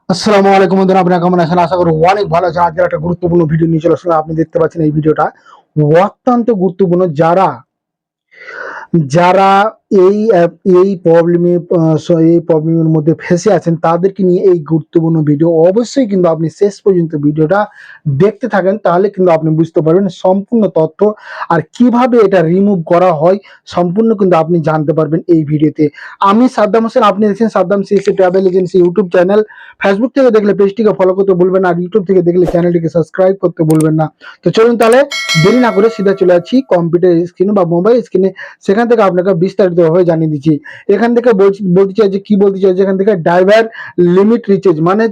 আসসালামু আলাইকুম বন্ধুরা, আপনারা কেমন আছেন? আশা করি অনেক ভালো আছেন। আজকের একটা গুরুত্বপূর্ণ ভিডিও নিয়ে চলে আসলাম। আপনি দেখতে পাচ্ছেন এই ভিডিওটা অত্যন্ত গুরুত্বপূর্ণ। যারা যারা এই এই প্রবলেমের মধ্যে ফেঁসে আছেন তাদেরকে নিয়ে এই গুরুত্বপূর্ণ ভিডিও। অবশ্যই কিন্তু আপনি শেষ পর্যন্ত ভিডিওটা দেখতে থাকেন, তাহলে কিন্তু আপনি বুঝতে পারবেন সম্পূর্ণ তথ্য। আর কিভাবে এটা রিমুভ করা হয় সম্পূর্ণ কিন্তু আপনি জানতে পারবেন এই ভিডিওতে। আমি সাদ্দাম হোসেন, আপনি দেখছেন Saddam CSC travel agency YouTube channel. Facebook থেকে দেখলে পেজটিকে ফলো করতে ভুলবেন না, আর ইউটিউব থেকে দেখলে চ্যানেলটিকে সাবস্ক্রাইব করতে ভুলবেন না। তো চলুন তাহলে দেরি না করে সিধা চলে যাচ্ছি কম্পিউটার স্ক্রিনে বা মোবাইল স্ক্রিনে। সেখান থেকে আপনাকে বিস্তারিতভাবে জানিয়ে দিচ্ছি। এখান থেকে বলতে চাই যে কি বলতে চাই যে এখান থেকে ড্রাইভার লিমিট রিচার্জ মানে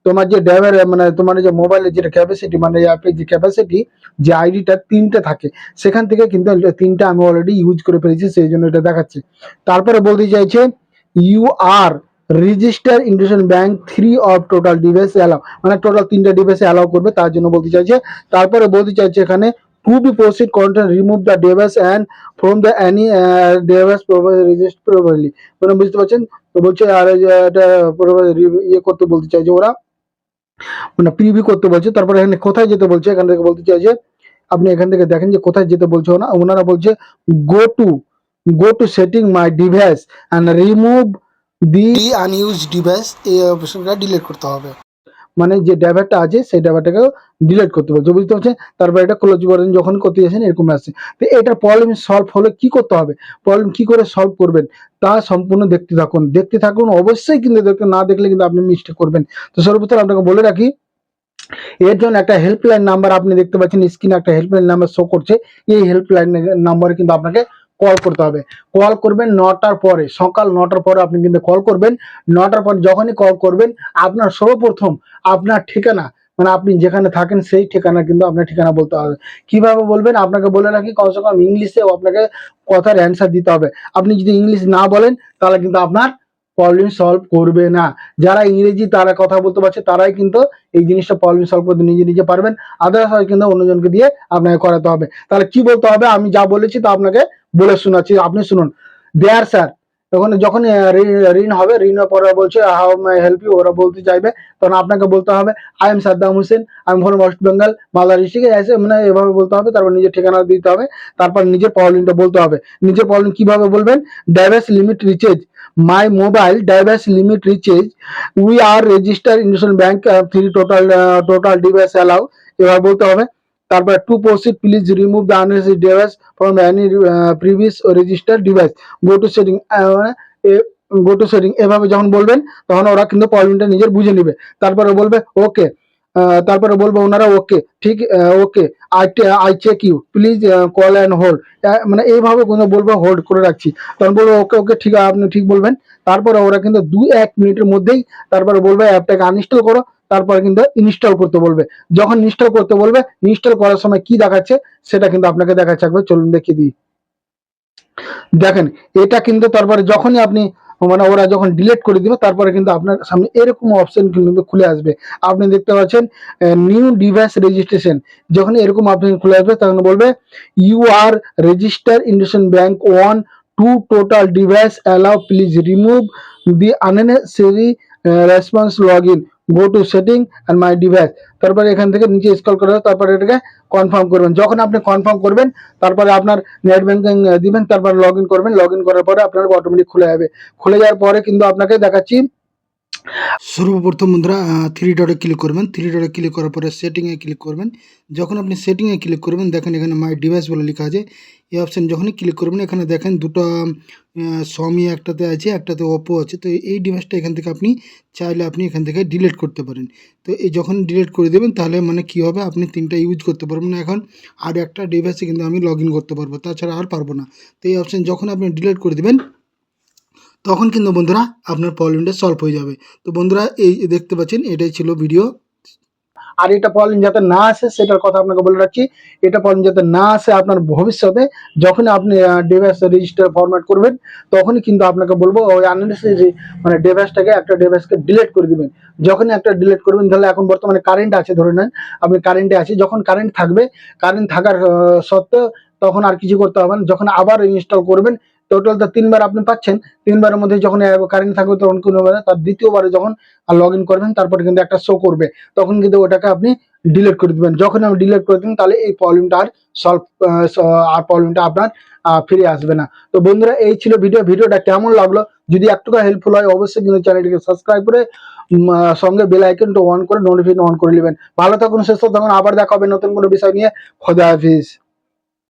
তোমার যে ড্রাইভার মানে তোমার যে মোবাইলের যেটা ক্যাপাসিটি মানে অ্যাপের যে ক্যাপাসিটি যে আইডিটা তিনটে থাকে, সেখান থেকে কিন্তু তিনটা আমি অলরেডি ইউজ করে ফেলেছি, সেই জন্য এটা দেখাচ্ছে। তারপরে বলতে চাইছে you are register Indian bank three of total device allow, মানে টোটাল তিনটা ডিভাইসে অ্যালাউ করবে, তার জন্য বলতে চাইছে। তারপরে বলতে চাইছে এখানে to be proceed content remove the device and from the any device register properly, মানে বুঝতে পারছেন। তো বলছে আর এটা ইয়ে করতে বলতে চাইছে ওরা, মানে প্রিভিউ করতে বলছে। তারপরে এখানে কোথায় যেতে বলছে, এখান থেকে বলতে চাইছে আপনি এখান থেকে দেখেন যে কোথায় যেতে বলছে ওনারা বলছে go to go to setting my device and remove the আনইউজ device, এই অপশনটা ডিলিট করতে হবে। মানে যে ড্রাইভারটা আছে সেই ড্রাইভারটাকেও ডিলিট করতে বলছে, বুঝতে পারছেন। তারপর এটা ক্লোজ করেন যখন করতে যাচ্ছেন এরকম আসছে। তো এটা প্রবলেম সলভ হলে কি করতে হবে, প্রবলেম কি করে সলভ করবেন তা সম্পূর্ণ দেখতে থাকুন অবশ্যই। কিন্তু না দেখলে কিন্তু আপনি মিস্টেক করবেন। তো সর্বপ্রথম আপনাকে বলে রাখি, এর জন্য একটা হেল্পলাইন নাম্বার আপনি দেখতে পাচ্ছেন স্ক্রিনে একটা হেল্পলাইন নাম্বার শো করছে। এই হেল্পলাইন নাম্বারে কিন্তু আপনাকে কল করতে হবে। কল করবেন 9টার পরে, সকাল 9টার পরে আপনি কিন্তু কল করবেন। 9টার পর যখনই কল করবেন আপনার সর্বপ্রথম আপনার ঠিকানা, মানে আপনি যেখানে থাকেন সেই ঠিকানা কিন্তু আপনার ঠিকানা বলতে হবে। কিভাবে বলবেন আপনাকে বলে রাখি, কমসে কম ইংলিশেও আপনাকে কথার অ্যান্সার দিতে হবে। আপনি যদি ইংলিশ না বলেন তাহলে কিন্তু আপনার প্রবলেম সলভ করবে না। যারা ইংরেজি তারা কথা বলতে পারছে তারাই কিন্তু এই জিনিসটা প্রবলেম সলভ করতে নিজে পারবেন। আদারওয়াইজ কিন্তু অন্যজনকে দিয়ে আপনাকে করাতে হবে। তাহলে কি বলতে হবে, আমি যা বলেছি তা আপনাকে বলে শোনাচ্ছি, আপনি শুনুন। দেয়ার স্যার, তখন যখন ঋণ হবে, ঋণের পরে বলছে হাউ মাই হেল্প ইউ, ওরা বলতে চাইবে, তখন আপনাকে বলতে হবে I am Saddam Hossain, I am from West Bengal Malda district, এসে মানে এভাবে বলতে হবে। তারপর নিজের ঠিকানা দিতে হবে। তারপর নিজের প্রবলেমটা বলতে হবে। নিজের প্রবলেম কিভাবে বলবেন, diverse limit recharge my mobile diverse limit recharge we are register Indian bank three total device allow, এবার বলতে হবে। তারপর two proceed please remove the unnecessary device from any previous register device, go to setting, go to setting, এভাবে যখন বলবেন তখন ওরা কিন্তু প্রবলেমটা নিজের বুঝে নেবে। তারপরে বলবে ওকে, তারপরে বলবো ওনারা ওকে ঠিক, okay I check you please call and hold, মানে এইভাবে কোনো বলবো হোল্ড করে রাখছি। তখন বলবো ওকে ওকে ঠিক আছে, আপনি ঠিক বলবেন। তারপরে ওরা কিন্তু 2-1 মিনিটের মধ্যেই তারপরে বলবে অ্যাপটাকে আনইনস্টল করো। তারপরে কিন্তু ইনস্টল করতে বলবে। যখন ইনস্টল করতে বলবে, ইনস্টল করার সময় কি দেখাচ্ছে সেটা কিন্তু আপনাকে দেখাচ্ছে। একবার চলুন দেখিয়ে দিই। দেখেন এটা কিন্তু তারপরে যখনই আপনি মানে ওরা যখন ডিলিট করে দিবে তারপরে কিন্তু আপনার সামনে এরকম অপশন কিন্তু খুলে আসবে। আপনি দেখতে পাচ্ছেন নিউ ডিভাইস রেজিস্ট্রেশন, যখন এরকম অপশন খুলে আসবে তখন বলবে you are register Indian bank one two total device allow please remove the unnecessary response log in, go to setting and my device. তারপরে এখান থেকে নিচে স্ক্রল করে তারপরে এটাকে কনফার্ম করবেন। যখন আপনি কনফার্ম করবেন তারপরে আপনার নেট ব্যাংকিং দিবেন, তারপর লগ ইন করবেন। লগ ইন করার পরে আপনার অটোমেটিক খুলে যাবে। খুলে যাওয়ার পরে কিন্তু আপনাকে দেখাচ্ছি সর্বপ্রথম বন্ধুরা থ্রি ডটে ক্লিক করবেন। থ্রি ডটে ক্লিক করার পরে সেটিংয়ে ক্লিক করবেন। যখন আপনি সেটিংয়ে ক্লিক করবেন দেখেন এখানে মাই ডিভাইস বলে লেখা আছে। এই অপশান যখনই ক্লিক করবেন এখানে দেখেন দুটো সমি একটাতে আছে একটাতে ওপো আছে। তো এই ডিভাইসটা এখান থেকে আপনি চাইলে আপনি এখান থেকে ডিলিট করতে পারেন। তো এই যখন ডিলিট করে দেবেন তাহলে মানে কী হবে, আপনি তিনটা ইউজ করতে পারবেন না এখন। আর একটা ডিভাইসে কিন্তু আমি লগ ইন করতে পারবো, তাছাড়া আর পারবো না। তো এই অপশান যখন আপনি ডিলিট করে দেবেন তখন কিন্তু বন্ধুরা আপনার প্রবলেমটা সলভ হয়ে যাবে। তো বন্ধুরা এই দেখতে পাচ্ছেন এটাই ছিল ভিডিও। আর এটা প্রবলেম যাতে না আসে সেটার কথা আপনাকে বলে রাখছি। এটা প্রবলেম যাতে না আসে আপনার ভবিষ্যতে যখন আপনি ডিভাইস রেজিস্টার ফরম্যাট করবেন তখনই কিন্তু আপনাকে বলবো ওই আননেসেসারি মানে ডিভাইসটাকে একটা ডিভাইসকে ডিলিট করে দিবেন। যখনই একটা ডিলিট করবেন, তাহলে এখন বর্তমানে কারেন্ট আছে ধরে নেন আপনি কারেন্টে আছে, যখন কারেন্ট থাকবে কারেন্ট থাকার সত্ত্বেও তখন আর কিছু করতে হবে না। যখন আবার ইনস্টল করবেন টোটাল তো 3 বার আপনি পাচ্ছেন। 3 বারের মধ্যে যখন কারেন্ট থাকবে তখন কোনো তার দ্বিতীয়বারে যখন লগ ইন করবেন তারপরে কিন্তু একটা শো করবে, তখন কিন্তু ওটাকে আপনি ডিলিট করে দিবেন। যখন আপনি ডিলিট করে দিবেন তাহলে এই প্রবলেমটা আর সলভ আর প্রবলেমটা আপনার ফিরে আসবে না। তো বন্ধুরা এই ছিল ভিডিওটা কেমন লাগলো, যদি একটু হেল্পফুল হয় অবশ্যই কিন্তু চ্যানেলটিকে সাবস্ক্রাইব করে সঙ্গে বেল আইকনটা অন করে নোটিফিকেশন অন করে নেবেন। ভালো থাকুন, সুস্থ থাকুন, আবার দেখা হবে নতুন কোনো বিষয় নিয়ে। খোদা হাফিজ।